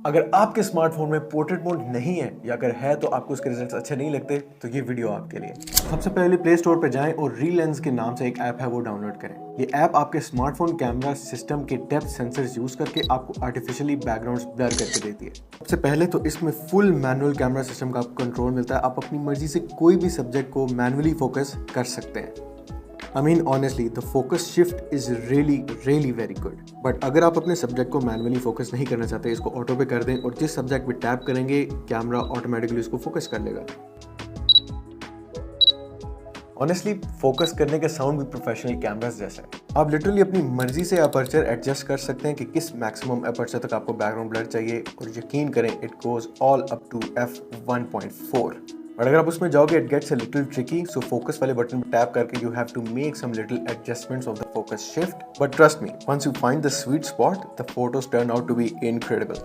अगर आपके स्मार्टफोन में पोर्ट्रेट मोड नहीं है या अगर है तो आपको उसके रिजल्ट्स अच्छे नहीं लगते तो ये वीडियो आपके लिए। सबसे पहले प्ले स्टोर पे जाएं और रीलेंस के नाम से एक ऐप है वो डाउनलोड करें। ये ऐप आपके स्मार्टफोन कैमरा सिस्टम के डेप्थ सेंसर्स यूज करके आपको आर्टिफिशियली बैकग्राउंड्स ब्लर करके देती है। सबसे पहले तो इसमें फुल मैनुअल कैमरा सिस्टम का आपको कंट्रोल मिलता है। आप अपनी मर्जी से कोई भी सब्जेक्ट को मैनुअली फोकस कर सकते हैं। I mean honestly, the focus shift is really very good. But अगर आप अपने सब्जेक्ट को मैनुअली फोकस नहीं करना चाहते, इसको ऑटो पे कर दें और जिस सब्जेक्ट पे टैप करेंगे कैमरा ऑटोमेटिकली उसको फोकस कर लेगा। ऑनेस्टली फोकस करने का साउंड भी प्रोफेशनल कैमरास जैसा है। आप लिटरली अपनी मर्जी से अपर्चर एडजस्ट कर सकते हैं कि किस मैक्सिमम अपर्चर तक आपको बैकग्राउंड ब्लर चाहिए और यकीन करें it goes all up to f1.4। और अगर आप उसमें जाओगे it gets a little tricky, so focus वाले बटन पर टैप करके you have to make some little adjustments of the focus shift, but trust me, once you find the sweet spot the photos turn out to be incredible.